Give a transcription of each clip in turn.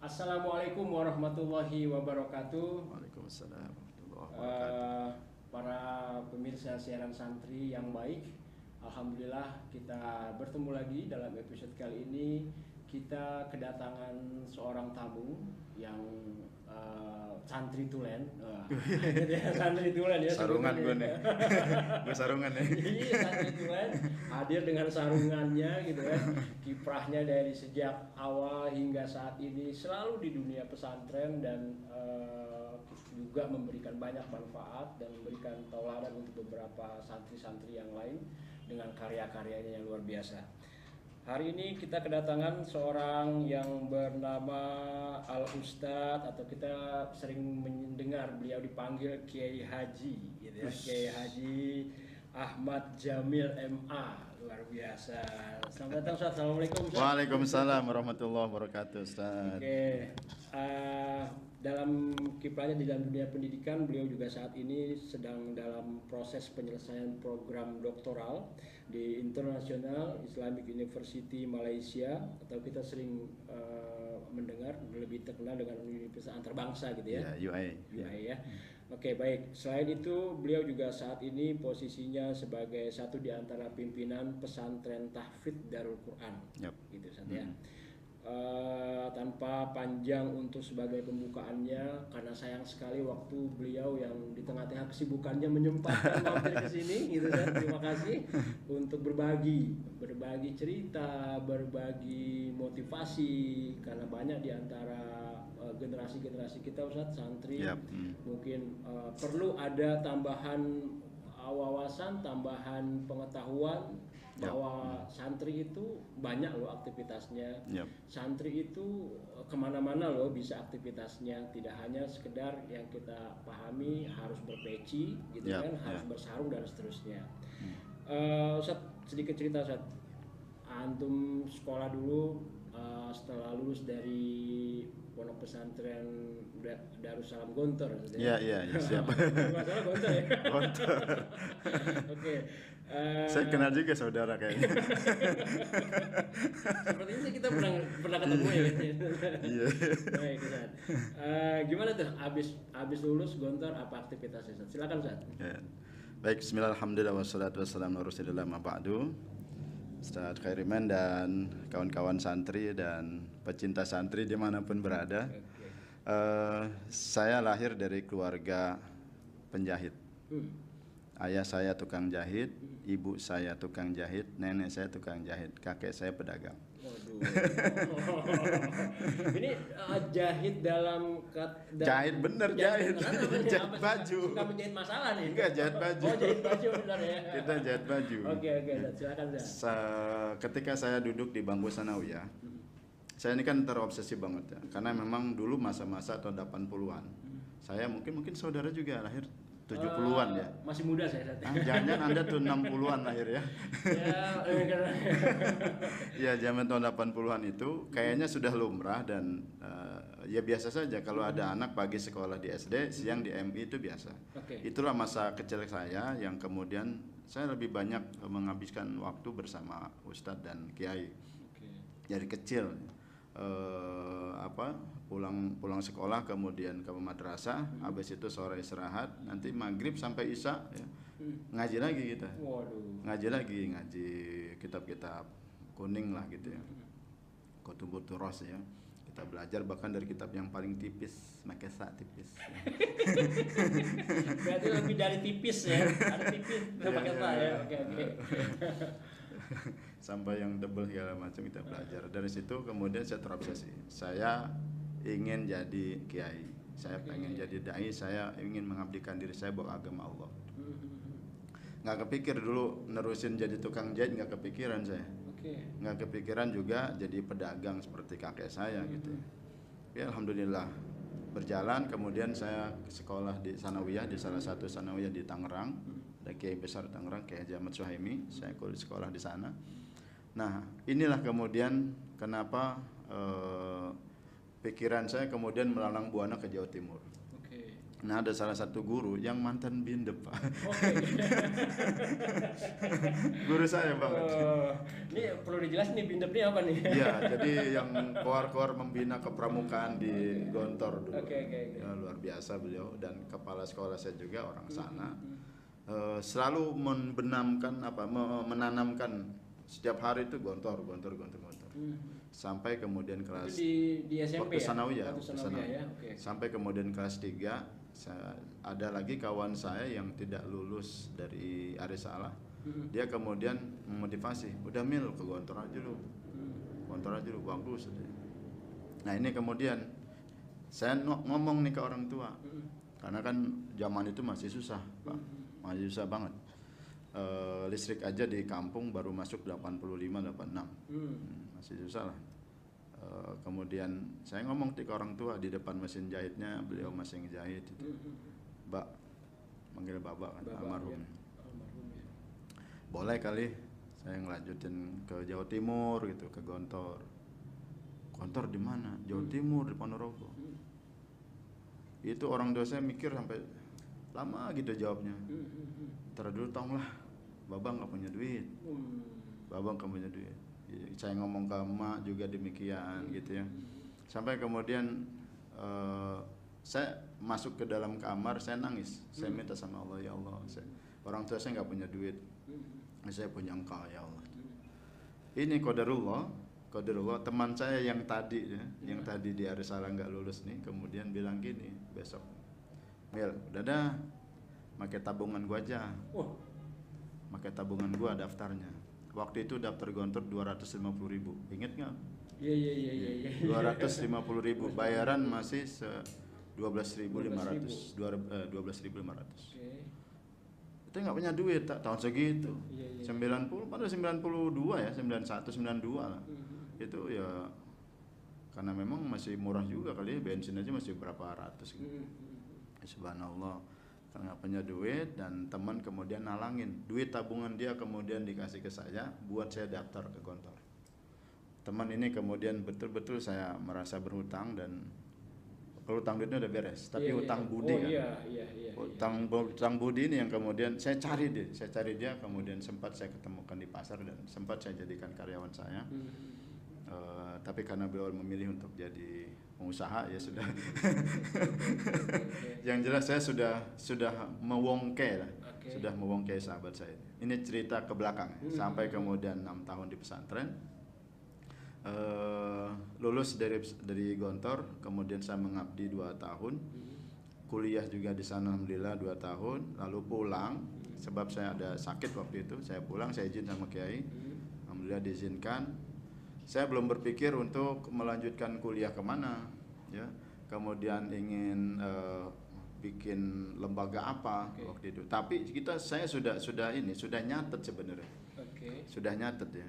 Assalamualaikum warahmatullahi wabarakatuh. Waalaikumsalam warahmatullahi wabarakatuh. Para pemirsa siaran santri yang baik, alhamdulillah kita bertemu lagi dalam episode kali ini. Kita kedatangan seorang tamu yang santri tulen. Santri tulen ya. Sarungan gue nih. Gue sarungan nih. Iya, santri tulen hadir dengan sarungannya gitu ya. Kiprahnya dari sejak awal hingga saat ini selalu di dunia pesantren dan juga memberikan banyak manfaat dan memberikan tauladan untuk beberapa santri-santri yang lain dengan karya-karyanya yang luar biasa. Hari ini kita kedatangan seorang yang bernama Al Ustadz, atau kita sering mendengar beliau dipanggil Kiai Haji gitu ya. Kiai Haji Ahmad Jamil MA, luar biasa. Selamat datang Ustadz. Assalamualaikum Ustadz. Waalaikumsalam warahmatullahi wabarakatuh, Ustaz. Oke, dalam kiprahnya di dalam dunia pendidikan, beliau juga saat ini sedang dalam proses penyelesaian program doktoral di International Islamic University Malaysia, atau kita sering mendengar lebih terkenal dengan Universitas Antarbangsa gitu ya. UAE. UAE ya. Oke, baik. Selain itu, beliau juga saat ini posisinya sebagai satu di antara pimpinan pesantren tahfidz Darul Quran. Yap. Gitu Ustaz ya. Tanpa panjang untuk sebagai pembukaannya, karena sayang sekali waktu beliau yang di tengah-tengah kesibukannya menyempatkan mampir ke sini gitu kan. Terima kasih untuk berbagi cerita, berbagi motivasi, karena banyak di antara generasi-generasi kita Ustaz santri mungkin perlu ada tambahan wawasan, tambahan pengetahuan bahwa santri itu banyak loh aktivitasnya. Santri itu kemana-mana loh bisa aktivitasnya, tidak hanya sekedar yang kita pahami harus berpeci gitu kan, harus bersarung dan seterusnya. Ustaz, sedikit cerita Ustaz. Antum sekolah dulu, setelah lulus dari pondok pesantren Darussalam Gontor. Iya, siap. Masalah Gontor ya. Gontor. Oke. Saya kenal juga saudara kayaknya. Sepertinya sih kita pernah ketemu ya. Iya. Baik, Ustaz. Gimana tuh abis lulus Gontor, apa aktivitasnya Ustaz? Silakan Ustaz. Ya. Baik, bismillah, alhamdulillah, wassalatu wassalamu ala rasulillah, ma ba'du. Ustaz Khairiman dan kawan-kawan santri dan pecinta santri dimanapun berada. Saya lahir dari keluarga penjahit. Ayah saya tukang jahit, ibu saya tukang jahit, nenek saya tukang jahit, kakek saya pedagang. Waduh. Ini jahit dalam jahit bener, jahit baju. Suka menjahit masalah nih. Enggak, jahit baju. Oh, jahit baju benar ya. Kita jahit baju. Oke, silakan Ketika saya duduk di bangku sanawiyah, saya ini kan terobsesi banget ya, karena memang dulu masa-masa tahun 80-an. Saya mungkin saudara juga lahir 70-an ya. Masih muda saya saat ini. Jangan Anda tuh 60-an lahir ya. Ya, zaman tahun 80-an itu kayaknya sudah lumrah dan ya biasa saja kalau ada anak pagi sekolah di SD, siang di MI itu biasa. Itulah masa kecil saya yang kemudian saya lebih banyak menghabiskan waktu bersama Ustadz dan Kiai. Dari kecil pulang sekolah kemudian ke madrasah, habis itu sore istirahat, nanti maghrib sampai isya ya, ngaji lagi kita. Ngaji kitab-kitab kuning lah gitu ya, kutubut turos ya, kita belajar bahkan dari kitab yang paling tipis, makesa tipis ya. Berarti lebih dari tipis ya, ada tipis makesa ya. Oke. Sampai yang tebel segala macam kita belajar. Dari situ kemudian saya terobsesi. Saya ingin jadi kiai. Saya pengen jadi dai. Saya ingin mengabdikan diri saya buat agama Allah. Nggak kepikir dulu nerusin jadi tukang jahit, nggak kepikiran saya. Nggak kepikiran juga jadi pedagang seperti kakek saya gitu. Ya alhamdulillah berjalan. Kemudian saya sekolah di sanawiyah, di salah satu sanawiyah di Tangerang. Ada Kiai besar Tangerang, Kiai Haji Ahmad Suhaimi. Saya kuliah sekolah di sana. Nah, inilah kemudian kenapa pikiran saya kemudian melalang buana ke Jawa Timur. Nah, ada salah satu guru yang mantan bindep, Pak. Oke. Guru saya banget. Ini perlu dijelasin nih bindep ini apa nih? Iya, jadi yang keluar-keluar membina kepramukaan di Gontor dulu. Oke. Ya, luar biasa beliau, dan kepala sekolah saya juga orang sana. Selalu menanamkan setiap hari itu Gontor. Sampai kemudian kelas Itu di SMP waktu ya? sanawiyah, Waktu sanawiyah ya. Oke. sampai kemudian kelas 3 ada lagi kawan saya yang tidak lulus dari Arisalah. Dia kemudian memotivasi, udah Mil ke Gontor aja lu, bagus. Nah ini kemudian saya ngomong nih ke orang tua, karena kan zaman itu masih susah, Pak, masih susah banget. Listrik aja di kampung baru masuk 85-86, masih susah lah. Kemudian saya ngomong ke orang tua di depan mesin jahitnya, beliau masih ngejahit itu. Mbak, manggil Bapak kan, almarhum. Ya. Boleh kali saya ngelanjutin ke Jawa Timur gitu, ke Gontor. Gontor di mana? Jawa Timur, di Ponorogo. Itu orang tua saya mikir sampai lama gitu jawabnya. Ntar dulu tong lah, Babang nggak punya duit. Saya ngomong ke emak juga demikian gitu ya. Sampai kemudian saya masuk ke dalam kamar, saya nangis. Saya minta sama Allah, ya Allah, orang tua saya nggak punya duit, saya punya Engkau ya Allah. Ini qadarullah. Teman saya yang tadi ya, yang tadi di Arisalah nggak lulus nih, kemudian bilang gini besok, Mil, udah dah, pakai tabungan gua aja. Pakai tabungan gua daftarnya. Waktu itu daftar Gontor 250.000, inget nggak? Iya. 250.000, bayaran masih 12.500. 12.500. Kita nggak punya duit tahun segitu. 90, pada 92 ya, 91, 92 lah. Itu ya karena memang masih murah juga kali ya, bensin aja masih berapa ratus gitu. Subhanallah, karena nggak punya duit, dan teman kemudian nalangin duit tabungan dia, kemudian dikasih ke saya buat saya daftar ke Gontor. Teman ini kemudian betul-betul saya merasa berhutang, dan kalau hutang duitnya udah beres, tapi hutang budi kan. Hutang budi ini yang kemudian saya cari dia, kemudian sempat saya ketemukan di pasar dan sempat saya jadikan karyawan saya. Tapi karena beliau memilih untuk jadi pengusaha, ya sudah. Yang jelas saya sudah mewongke lah, sudah mewongke sahabat saya. Ini cerita ke belakang sampai kemudian 6 tahun di pesantren. Lulus dari Gontor, kemudian saya mengabdi 2 tahun, kuliah juga di sana alhamdulillah 2 tahun, lalu pulang sebab saya ada sakit waktu itu. Saya pulang, saya izin sama Kiai, alhamdulillah diizinkan. Saya belum berpikir untuk melanjutkan kuliah kemana, ya. Kemudian ingin bikin lembaga apa waktu itu. Tapi saya sudah nyatet sebenarnya, sudah nyatet ya.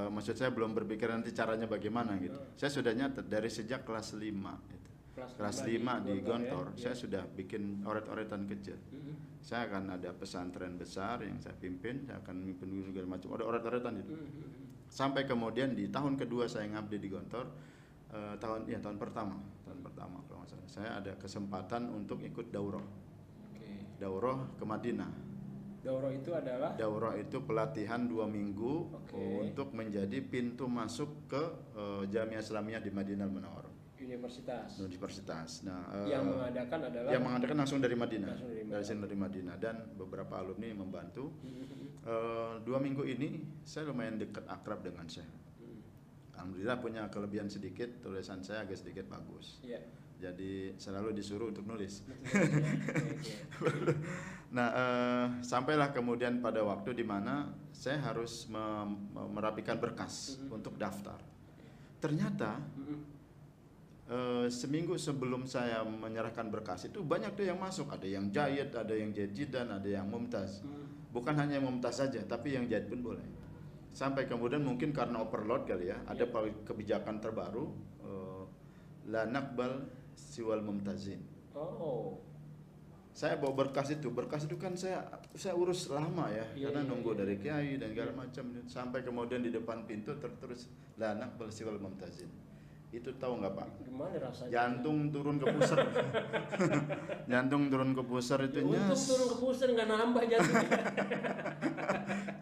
Maksud saya belum berpikir nanti caranya bagaimana gitu. Saya sudah nyatet dari sejak kelas 5 gitu. Kelas 5 di Gontor, saya sudah bikin oret-oretan kecil. Saya akan ada pesantren besar yang saya pimpin, saya akan mimpin segala macam, ada oret-oretan itu. Sampai kemudian di tahun kedua saya ngabdi di Gontor, tahun pertama kalau nggak salah, saya ada kesempatan untuk ikut daurah. Daurah ke Madinah. Daurah itu adalah? Daurah itu pelatihan 2 minggu untuk menjadi pintu masuk ke Jamiah Islamiyah di Madinah Munawwarah. Universitas. Nah, yang mengadakan langsung dari Madinah. Dari Madinah, dan beberapa alumni membantu. 2 minggu ini saya lumayan dekat akrab dengan Syekh. Alhamdulillah punya kelebihan sedikit, tulisan saya agak sedikit bagus. Jadi selalu disuruh untuk nulis. Nah, sampailah kemudian pada waktu di mana saya harus merapikan berkas untuk daftar. Ternyata seminggu sebelum saya menyerahkan berkas itu banyak tuh yang masuk, ada yang jahit, ada yang jajidan, ada yang mumtaz. Bukan hanya yang mumtaz saja, tapi yang jahit pun boleh. Sampai kemudian mungkin karena overload kali ya, ada kebijakan terbaru, la naqbal siwal mumtazin. Saya bawa berkas itu kan saya urus lama ya, karena nunggu dari kiai dan segala macam, sampai kemudian di depan pintu tertulis la naqbal siwal mumtazin. Itu tahu nggak Pak? Gimana rasanya? Jantung turun ke pusar. Jantung turun ke pusar itu Ya, untung nyes. turun ke pusar nggak nambah jantungnya.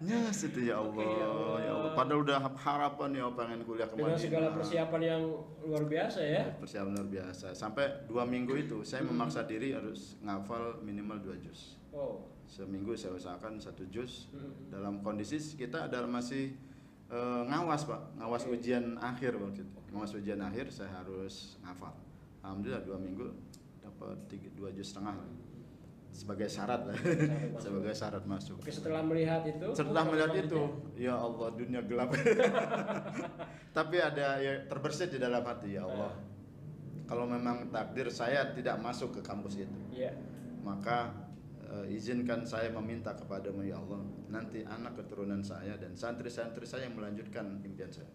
Nyes itu ya Allah, Oke, ya Allah. ya Allah. Padahal udah harapan ya pengen kuliah ke Dengan Madinah. segala persiapan yang luar biasa ya. Persiapan luar biasa. Sampai 2 minggu itu saya memaksa diri harus ngafal minimal 2 juz. Oh. Seminggu saya usahakan 1 juz. Hmm. Dalam kondisi kita ada masih ngawas Pak, ngawas Oke. ujian akhir waktu itu. Ngawas ujian akhir saya harus ngafal. Alhamdulillah 2 minggu dapat 2 juz setengah sebagai syarat lah. Masuk. Sebagai syarat masuk. Oke, setelah melihat itu. Setelah melihat itu, selanjutnya? ya Allah dunia gelap. Tapi ada ya terbersit di dalam hati, ya Allah. Kalau memang takdir saya tidak masuk ke kampus itu, Iya. maka izinkan saya meminta kepadamu ya Allah, nanti anak keturunan saya dan santri-santri saya yang melanjutkan impian saya.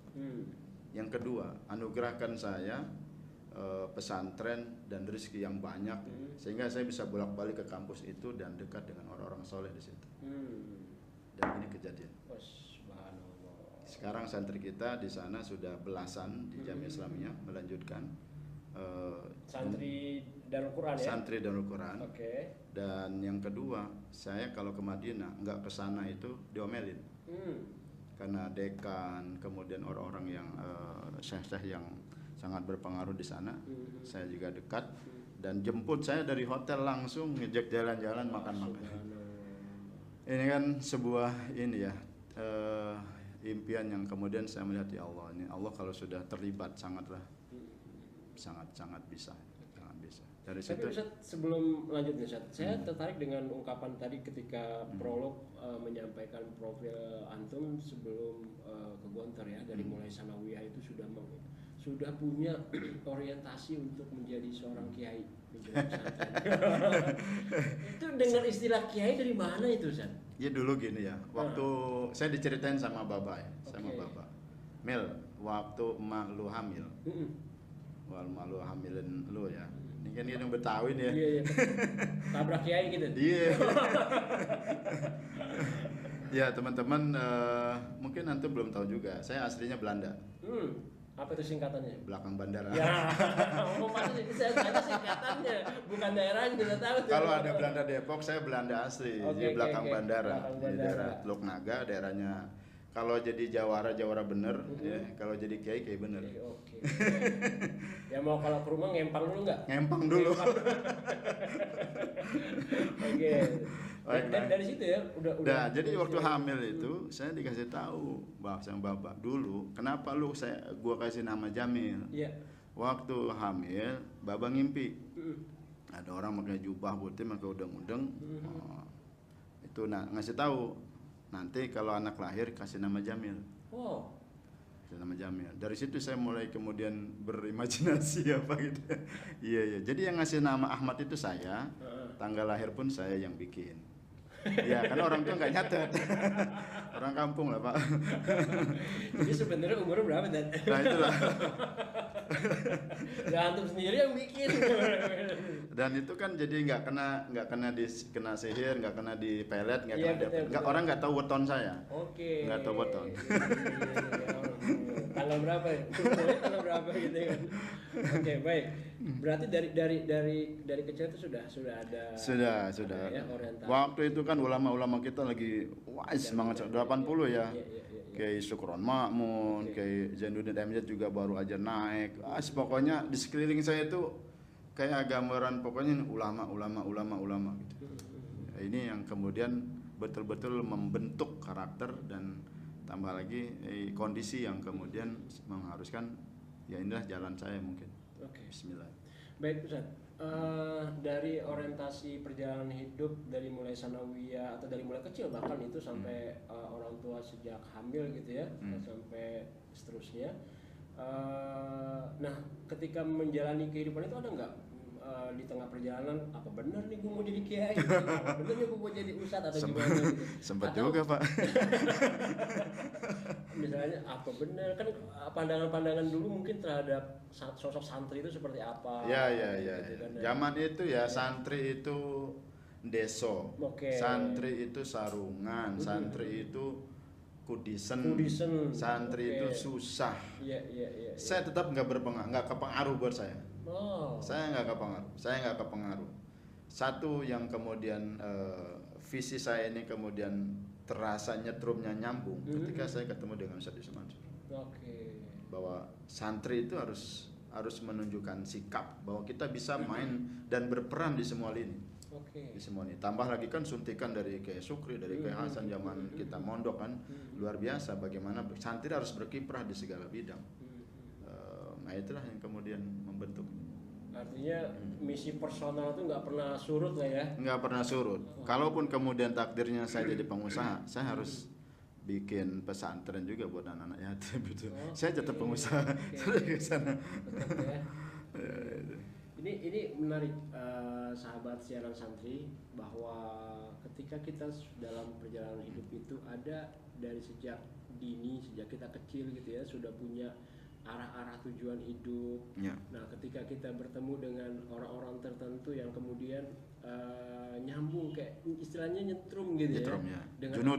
Yang kedua, anugerahkan saya pesantren dan rezeki yang banyak sehingga saya bisa bolak-balik ke kampus itu dan dekat dengan orang-orang soleh di situ. Dan ini kejadian. Subhanallah. Sekarang santri kita di sana sudah belasan di Jamiah Islamiyah melanjutkan Santri Darul Quran ya. santri Darul Quran. Oke. Dan yang kedua, saya kalau ke Madinah nggak ke sana itu diomelin. Karena dekan, kemudian orang-orang yang syekh-syekh yang sangat berpengaruh di sana. Saya juga dekat dan jemput saya dari hotel langsung ngejek jalan-jalan makan-makan. Ini kan sebuah ini ya impian yang kemudian saya melihat ya Allah, ini Allah kalau sudah terlibat sangat bisa. Dari Tapi situ Ustaz, sebelum lanjut nih Ustaz, saya tertarik dengan ungkapan tadi ketika prolog menyampaikan profil antum sebelum ke Gontor ya, dari mulai sanawiyah itu sudah punya orientasi untuk menjadi seorang kiai, menjadi pesantren. Itu dengan istilah kiai dari mana itu Ustaz? ya dulu gini ya, waktu saya diceritain sama Baba ya, sama Baba, Mil, waktu emak lu hamil, wal malu hamilin lu ya, ini kan yang Betawi nih ya. Iya. Tabrak kiai gitu. Iya. Ya teman-teman, mungkin antum belum tahu juga, saya aslinya Belanda. Apa itu singkatannya? Belakang bandara. Ya, pasti saya tanya singkatannya, bukan daerahnya sudah tahu. Kalau ada Belanda Depok, saya Belanda asli, di belakang bandara, Belakang di bandara. daerah Teluk Naga, daerahnya. Kalau jadi jawara bener, ya. Kalau jadi kiai bener. Oke. Ya mau kalau ke rumah ngempang dulu nggak? Ngempang dulu. Oke. Dari situ ya udah. Nah, jadi waktu hamil itu saya dikasih tahu sama bapak dulu, kenapa gua kasih nama Jamil. Iya. Waktu hamil, bapak ngimpi. Ada orang pakai jubah putih, pakai udeng-udeng. Itu ngasih tahu, nanti kalau anak lahir kasih nama Jamil. Oh. Kasih nama Jamil. Dari situ saya mulai kemudian berimajinasi apa gitu. Iya. Jadi yang ngasih nama Ahmad itu saya, tanggal lahir pun saya yang bikin. Ya, karena orang tua nggak nyatet. Orang kampung lah Pak. Jadi sebenarnya umurnya berapa dan? Nah itulah. Ya antum sendiri yang bikin. Dan itu kan jadi nggak kena sihir, nggak kena di pelet, nggak Iya, kena betul. orang nggak tahu weton saya. Oke. Nggak tahu weton. Iya. Tanggal berapa ya? Tanggal berapa gitu kan? Oke, baik. Berarti dari kecil itu sudah ada. Sudah. Ya, orientasi. Waktu itu kan ulama-ulama kita lagi wise banget, 80 ya. Iya. Kayak Syukron Makmun, kayak Zainuddin MZ juga baru aja naik. Pokoknya di sekeliling saya itu kayak gambaran pokoknya ulama gitu. Ini yang kemudian betul-betul membentuk karakter dan tambah lagi kondisi yang kemudian mengharuskan ya inilah jalan saya mungkin. Oke. Bismillah. Baik Ustaz, dari orientasi perjalanan hidup dari mulai sanawiyah atau dari mulai kecil bahkan itu sampai orang tua sejak hamil gitu ya, sampai seterusnya. Nah, ketika menjalani kehidupan itu ada nggak di tengah perjalanan apa benar nih gue mau jadi kiai, apa benar nih gue mau jadi ustadz atau gimana gitu? Sempat Atau, juga Pak. misalnya apa benar kan pandangan-pandangan dulu mungkin terhadap sosok santri itu seperti apa? Ya. Gitu kan, ya. Zaman itu ya santri itu deso, Oke. santri itu sarungan, santri itu kudisen, santri itu susah. Iya. Saya tetap nggak kepengaruh buat saya. Oh. Saya nggak kepengaruh. Satu yang kemudian visi saya ini kemudian terasa nyetrumnya nyambung ketika saya ketemu dengan Ustaz Yusuf Mansur. Bahwa santri itu harus menunjukkan sikap bahwa kita bisa main dan berperan di semua lini. Di semua ini. Tambah lagi kan suntikan dari Kiai Sukri, dari Kiai Hasan zaman kita mondok kan luar biasa bagaimana santri harus berkiprah di segala bidang. Nah itulah yang kemudian membentuk. Artinya misi personal itu nggak pernah surut lah ya? Nggak pernah surut. Kalaupun kemudian takdirnya saya jadi pengusaha, saya harus bikin pesantren juga buat anak-anak yatim gitu. Saya tetap pengusaha. Ke sana. Ini menarik sahabat siaran santri, bahwa ketika kita dalam perjalanan hidup itu ada dari sejak dini, sejak kita kecil gitu ya, sudah punya arah-arah tujuan hidup. Nah ketika kita bertemu dengan orang-orang tertentu yang kemudian nyambung, kayak istilahnya nyetrum gitu ya, dengan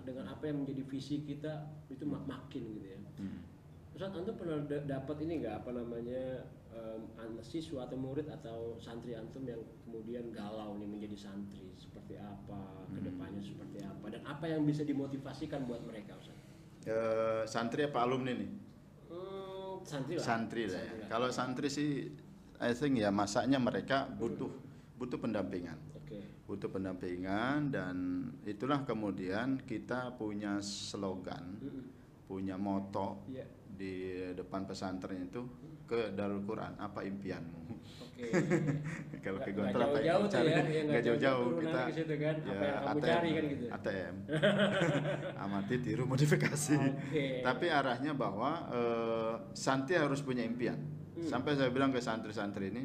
dengan apa yang menjadi visi kita itu makin gitu ya. Ustaz, antum pernah dapat ini nggak, apa namanya, siswa atau murid atau santri antum yang kemudian galau nih menjadi santri, seperti apa kedepannya, seperti apa, dan apa yang bisa dimotivasikan buat mereka, Ustaz? Santri apa alumni nih? Santri lah ya. Kalau santri sih, I think ya masanya mereka butuh pendampingan. Butuh pendampingan, dan itulah kemudian kita punya slogan, punya moto di depan pesantren itu, ke Darul Quran, apa impianmu? Kalau ke Gontor apa yang cari? Nggak jauh-jauh kita kan? Apa yang kamu cari kan gitu. ATM. Amati, tiru, modifikasi. Tapi arahnya bahwa santri harus punya impian. Sampai saya bilang ke santri-santri ini,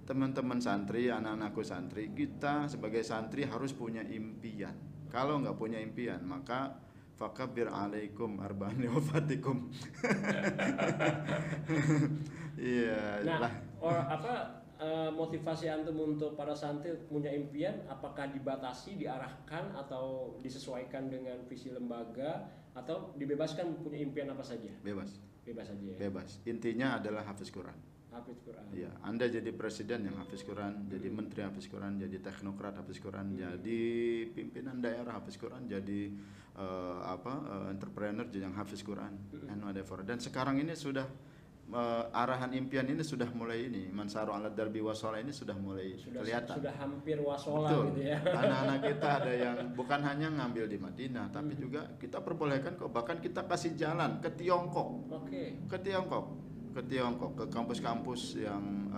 teman-teman santri, anak-anakku santri, kita sebagai santri harus punya impian. Kalau nggak punya impian, maka fakabir alaikum arba'an wafatikum. Iya. Nah, motivasi antum untuk para santri punya impian, apakah dibatasi, diarahkan, atau disesuaikan dengan visi lembaga, atau dibebaskan punya impian apa saja? Bebas saja ya. Bebas. Intinya adalah hafiz Quran. Iya, Anda jadi presiden yang hafiz Quran, jadi menteri hafiz Quran, jadi teknokrat hafiz Quran, jadi pimpinan daerah hafiz Quran, jadi entrepreneur yang hafiz Quran, and whatever. Dan sekarang ini sudah arahan impian ini sudah mulai ini, Mansaru ala darbi wasola ini sudah mulai kelihatan. Sudah hampir wasola gitu ya. Anak-anak kita ada yang bukan hanya ngambil di Madinah, tapi juga kita perbolehkan kok, bahkan kita kasih jalan ke Tiongkok. Ke Tiongkok, ke kampus-kampus yang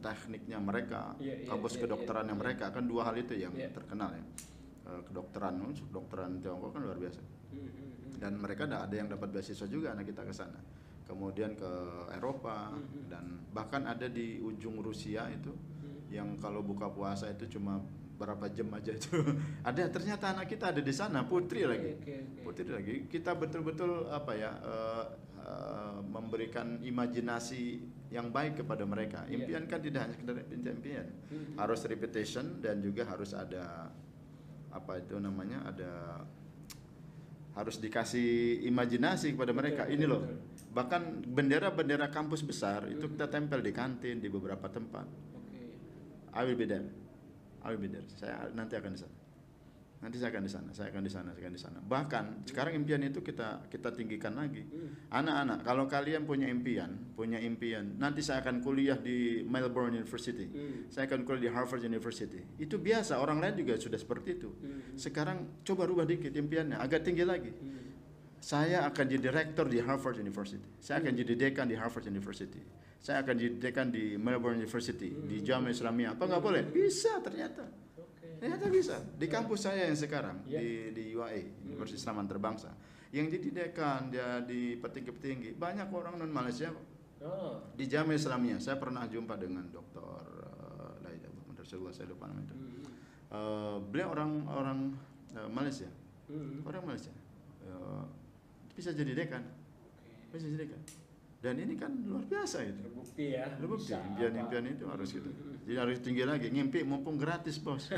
tekniknya mereka, kampus kedokterannya mereka, kan dua hal itu yang terkenal ya. Kedokteran Tiongkok kan luar biasa. Dan mereka ada yang dapat beasiswa juga anak kita ke sana. Kemudian ke Eropa, dan bahkan ada di ujung Rusia itu yang kalau buka puasa itu cuma berapa jam aja itu. Ada, ternyata anak kita ada di sana, putri lagi. Kita betul-betul memberikan imajinasi yang baik kepada mereka. Impian kan tidak hanya sekedar impian, harus repetition, dan juga harus ada harus dikasih imajinasi kepada mereka. Ini loh, bahkan bendera-bendera kampus besar itu kita tempel di kantin, di beberapa tempat. I will be there. Saya nanti akan di sana. Saya akan di sana. Bahkan sekarang impian itu kita tinggikan lagi. Anak-anak, kalau kalian punya impian, nanti saya akan kuliah di Melbourne University. Saya akan kuliah di Harvard University. Itu biasa, orang lain juga sudah seperti itu. Sekarang coba rubah dikit impiannya, agak tinggi lagi. Saya akan jadi rektor di Harvard University. Saya akan jadi dekan di Harvard University. Saya akan jadi dekan di Melbourne University, di Jamiah Islamiyah. Apa nggak boleh? Bisa ternyata bisa. Di kampus saya yang sekarang di UAE, Universitas Islam Antarabangsa, yang jadi dekan, jadi petinggi-petinggi, banyak orang non Malaysia. Di Jamiah Islamiyah saya pernah jumpa dengan Dr. Saya lupa namanya itu. Beliau orang Malaysia. Orang Malaysia. Bisa jadi dekan. Dan ini kan luar biasa itu. Terbukti ya. Impian-impian itu harus gitu. Jadi harus tinggi lagi, ngimpi mumpung gratis bos.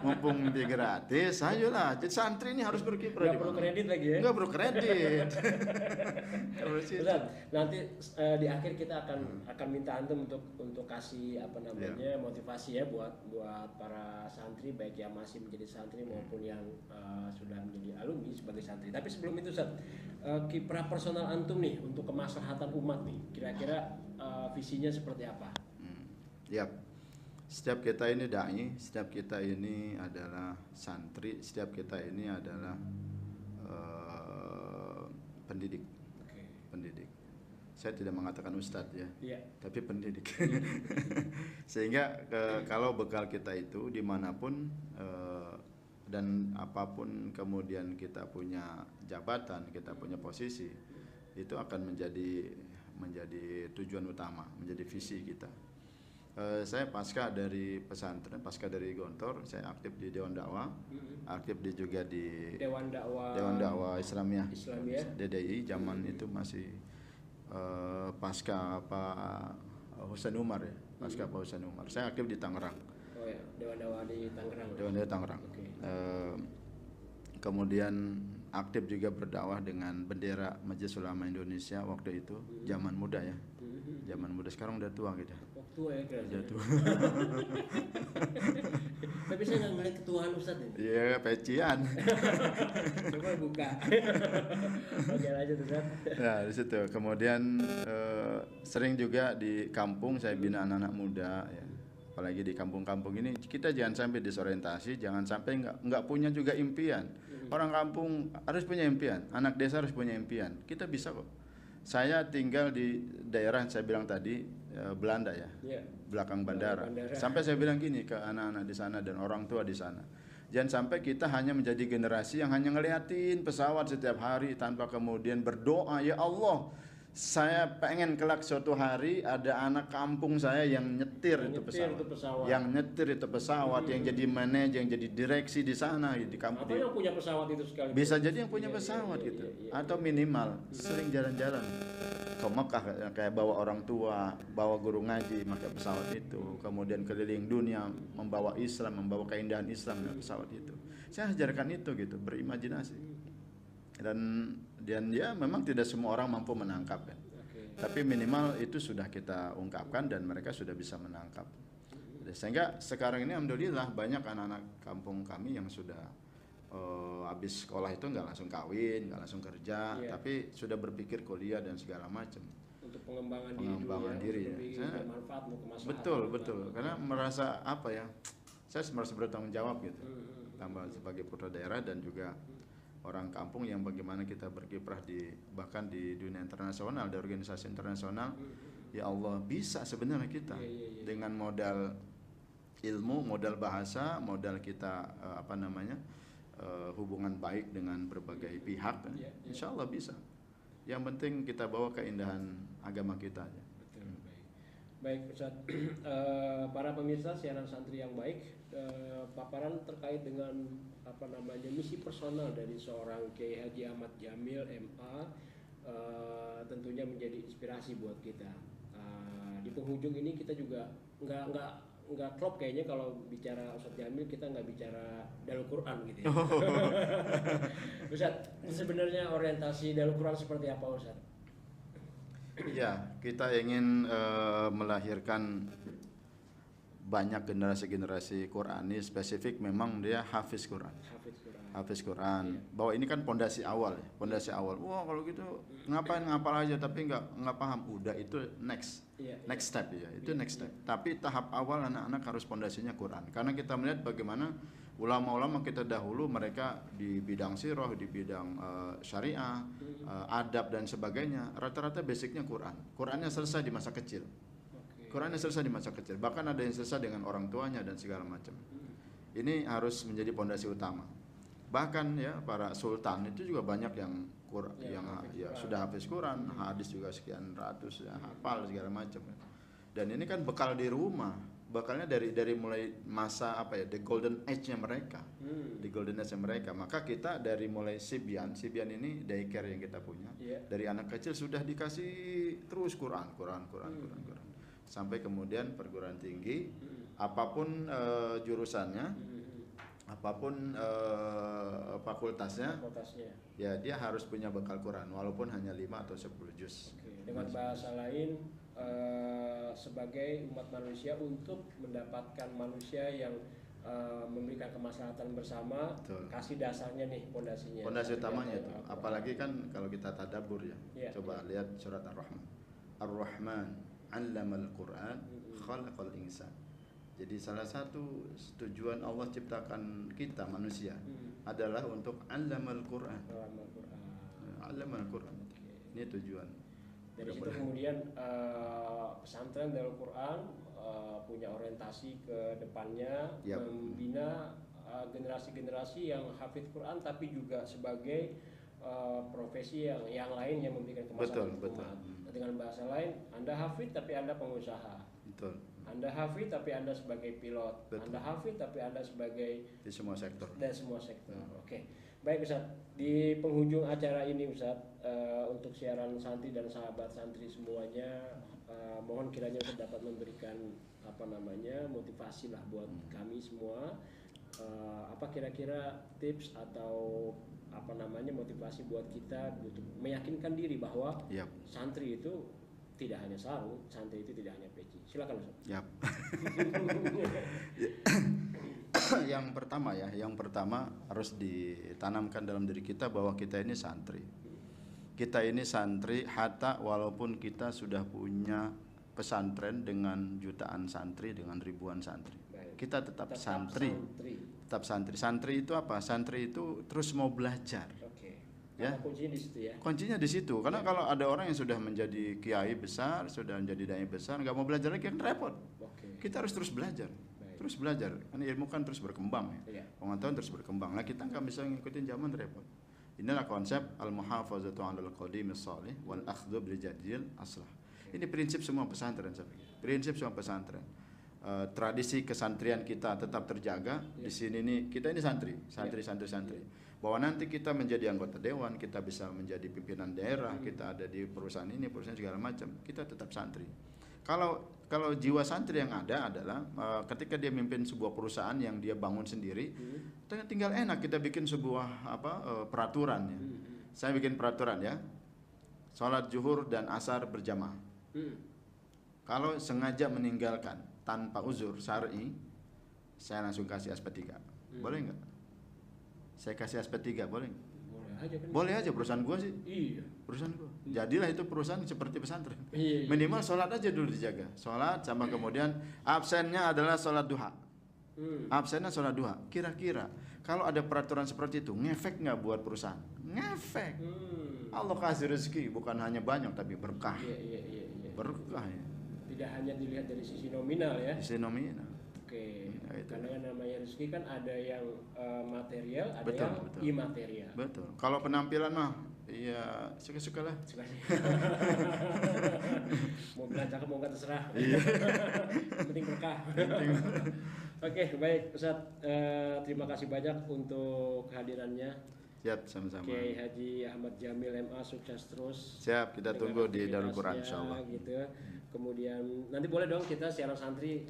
Mumpung mimpi gratis, ayolah. Jadi santri ini harus berkiprah. Nggak perlu kredit lagi ya? Nggak perlu kredit. Ustaz, nanti di akhir kita akan minta antum untuk kasih apa namanya motivasi ya buat para santri baik yang masih menjadi santri maupun yang sudah menjadi alumni sebagai santri. Tapi sebelum itu Ustaz, kiprah personal antum nih untuk kemaslahatan umat nih, kira-kira visinya seperti apa? Yap. Setiap kita ini dai, setiap kita ini adalah santri, setiap kita ini adalah pendidik. Okay. Pendidik. Saya tidak mengatakan ustadz ya, tapi pendidik. Sehingga kalau bekal kita itu dimanapun dan apapun kemudian kita punya jabatan, kita punya posisi, itu akan menjadi tujuan utama, menjadi visi kita. Saya pasca dari pesantren, pasca dari Gontor, saya aktif di Dewan Dakwah, aktif juga di Dewan Dakwah Islamiyah, DDI. Zaman itu masih pasca Pak Husain Umar ya, pasca Pak Husain Umar. Saya aktif di Tangerang. Oh ya, Dewan Dakwah di Tangerang. Dewan Dakwah Tangerang. Okay. Kemudian aktif juga berdakwah dengan bendera Majelis Ulama Indonesia waktu itu, zaman muda ya. Zaman muda, sekarang udah tua gitu. Tua ya kira-kira. Udah tua. Tapi saya nggak ngeliat ketuaan Ustadz ini. Iya, pecian. Coba buka. Oke lanjut Ustadz. Nah di situ. Kemudian sering juga di kampung saya bina anak-anak muda ya. Apalagi di kampung-kampung ini kita jangan sampai disorientasi, jangan sampai nggak punya juga impian. Orang kampung harus punya impian, anak desa harus punya impian. Kita bisa kok. Saya tinggal di daerah yang saya bilang tadi Belanda ya, belakang bandara. Sampai saya bilang gini ke anak-anak di sana dan orang tua di sana, jangan sampai kita hanya menjadi generasi yang hanya ngeliatin pesawat setiap hari tanpa kemudian berdoa, ya Allah, saya pengen kelak suatu hari ada anak kampung saya yang nyetir itu pesawat. Yang nyetir itu pesawat, yang jadi manajer, yang jadi direksi di sana di kampung. Atau yang punya pesawat itu sekali. Bisa jadi yang punya pesawat gitu. Atau minimal sering jalan-jalan ke Mekah kayak bawa orang tua, bawa guru ngaji pakai pesawat itu. Kemudian keliling dunia membawa Islam, membawa keindahan Islam dengan pesawat itu. Saya ajarkan itu gitu, berimajinasi. Dan ya memang tidak semua orang mampu menangkap kan. Tapi minimal itu sudah kita ungkapkan dan mereka sudah bisa menangkap. Sehingga sekarang ini alhamdulillah banyak anak-anak kampung kami yang sudah habis sekolah itu nggak langsung kawin, nggak langsung kerja, tapi sudah berpikir kuliah dan segala macam. Untuk pengembangan diri ya. Betul. Karena merasa apa ya? Saya merasa bertanggung jawab gitu. Tambah sebagai putra daerah dan juga orang kampung yang bagaimana kita berkiprah bahkan di dunia internasional, di organisasi internasional. Ya Allah, bisa sebenarnya kita dengan modal ilmu, modal bahasa, modal kita hubungan baik dengan berbagai pihak, insya Allah bisa. Yang penting kita bawa keindahan agama kita aja. Betul, baik Ustaz. Para pemirsa siaran santri yang baik, paparan terkait dengan misi personal dari seorang Kiai Haji Ahmad Jamil MA tentunya menjadi inspirasi buat kita. Di penghujung ini kita juga nggak klop kayaknya kalau bicara Ustaz Jamil kita nggak bicara Dalil Quran gitu ya. Ustaz, sebenarnya orientasi Dalil Quran seperti apa Ustaz? Ya, kita ingin melahirkan banyak generasi-generasi Qurani, spesifik memang dia hafiz Quran. Bahwa ini kan pondasi awal ya, Wah kalau gitu ngapain ngapal aja tapi nggak paham. Udah itu next step ya, itu next step. Tapi tahap awal anak-anak harus pondasinya Quran. Karena kita melihat bagaimana ulama-ulama kita dahulu mereka di bidang sirah, di bidang syariah, adab dan sebagainya, rata-rata basicnya Quran. Qurannya selesai di masa kecil. Bahkan ada yang selesai dengan orang tuanya dan segala macam. Ini harus menjadi pondasi utama. Bahkan ya para sultan itu juga banyak yang sudah hafiz Quran, hadis juga sekian ratus ya, hafal segala macam. Dan ini kan bekal di rumah. Bekalnya dari mulai masa the golden age-nya mereka. Maka kita dari mulai Sibyan ini daycare yang kita punya. Dari anak kecil sudah dikasih terus Quran. sampai kemudian perguruan tinggi, apapun jurusannya, apapun fakultasnya, ya dia harus punya bekal Quran walaupun hanya 5 atau 10 juz. Dengan bahasa lain, sebagai umat manusia untuk mendapatkan manusia yang memberikan kemaslahatan bersama. Betul. Kasih dasarnya nih, pondasinya. Pondasi utamanya itu. Apalagi kan kalau kita tadabbur ya. Coba lihat surat Ar-Rahman. Ar-Rahman 'allamal Qur'an khalaqal insan. Jadi salah satu tujuan Allah ciptakan kita manusia adalah untuk 'allamal Qur'an. 'allamal Qur'an. Ini tujuan. Dari situ kemudian pesantren Darul Quran punya orientasi ke depannya, membina generasi-generasi yang hafidz Quran tapi juga sebagai profesi yang lain yang memberikan kemaslahatan umat. Dengan bahasa lain, Anda hafidz tapi Anda pengusaha. Betul. Anda hafidz tapi Anda sebagai pilot. Betul. Anda hafidz tapi Anda sebagai di semua sektor. Dan semua sektor. Oke. Baik Ustaz, di penghujung acara ini Ustaz, untuk siaran santri dan sahabat santri semuanya, mohon kiranya Ustaz dapat memberikan motivasi lah buat kami semua. Apa kira-kira tips atau motivasi buat kita untuk meyakinkan diri bahwa santri itu tidak hanya sarung, santri itu tidak hanya peci. Silakan Ustaz. Yang pertama harus ditanamkan dalam diri kita bahwa kita ini santri. Kita ini santri hatta walaupun kita sudah punya pesantren dengan jutaan santri, dengan ribuan santri. Kita tetap santri. Tetap santri. Santri itu apa? Santri itu terus mau belajar. Ya. Kuncinya di situ ya. Kuncinya di situ. Karena kalau ada orang yang sudah menjadi kiai besar, sudah menjadi dai besar, nggak mau belajar lagi kan repot. Kita harus terus belajar. Terus belajar, karena ilmu kan terus berkembang ya. Pengetahuan terus berkembang. Nah, kita nggak bisa ngikutin zaman, repot. Inilah konsep al-muhafazatu 'alal qadimis shalih wal akhdhu bil jadil aslah. Ini prinsip semua pesantren saya pikir. Prinsip semua pesantren. Tradisi kesantrian kita tetap terjaga. Di sini nih kita ini santri. Bahwa nanti kita menjadi anggota dewan, kita bisa menjadi pimpinan daerah, kita ada di perusahaan ini, perusahaan segala macam, kita tetap santri. Kalau jiwa santri yang ada adalah ketika dia memimpin sebuah perusahaan yang dia bangun sendiri, tinggal enak kita bikin sebuah peraturan ya. Saya bikin peraturan ya. Salat zuhur dan asar berjamaah. Kalau sengaja meninggalkan tanpa uzur syar'i, saya langsung kasih SP3. Boleh nggak? Saya kasih SP3 boleh nggak? Boleh aja perusahaan gua sih. Iya. Perusahaan gua. Jadilah itu perusahaan seperti pesantren. Minimal sholat aja dulu dijaga. Sholat sama kemudian absennya adalah sholat duha. Absennya sholat duha. Kira-kira kalau ada peraturan seperti itu ngefek nggak buat perusahaan? Ngefek. Allah kasih rezeki bukan hanya banyak tapi berkah. Iya. Berkah ya. Tidak hanya dilihat dari sisi nominal ya. Sisi nominal. Karena yang namanya rezeki kan ada yang material, ada yang imaterial. Betul. Kalau penampilan mah, iya suka-suka lah. Mau bilang cakep mau nggak terserah. Penting berkah. Oke, baik Ustaz. Terima kasih banyak untuk kehadirannya. Siap, sama-sama. Kiai Haji Ahmad Jamil MA, sukses terus. Siap, kita tunggu di Darul Quran insyaallah. Gitu. Kemudian nanti boleh dong kita siaran santri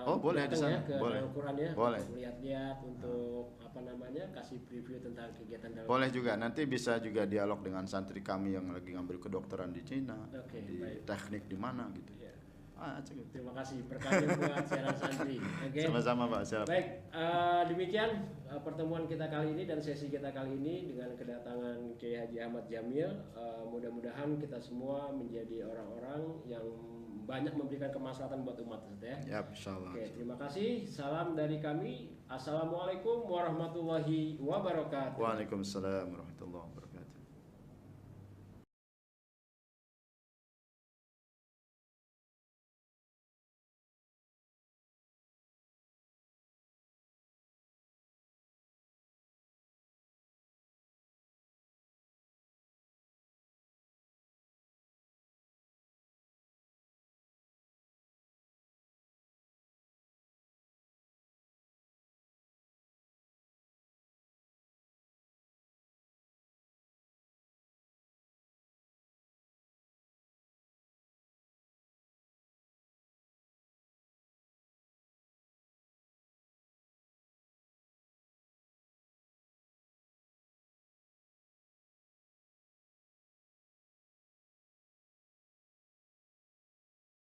boleh di sana. Ke boleh. Darul Quran ya. Boleh. Lihat-lihat untuk kasih preview tentang kegiatan Darul Quran. Boleh juga, nanti bisa juga dialog dengan santri kami yang lagi ngambil kedokteran di Cina, di teknik di mana gitu. Ya. Terima kasih berkahnya buat siaran santri. Sama-sama Pak. Siap. Baik, demikian pertemuan kita kali ini dan sesi kita kali ini dengan kedatangan Kiai Haji Ahmad Jamil. Mudah-mudahan kita semua menjadi orang-orang yang banyak memberikan kemaslahatan buat umat ya. Ya, insyaallah. Oke, terima kasih. Salam dari kami. Assalamualaikum warahmatullahi wabarakatuh. Waalaikumsalam warahmatullahi wabarakatuh.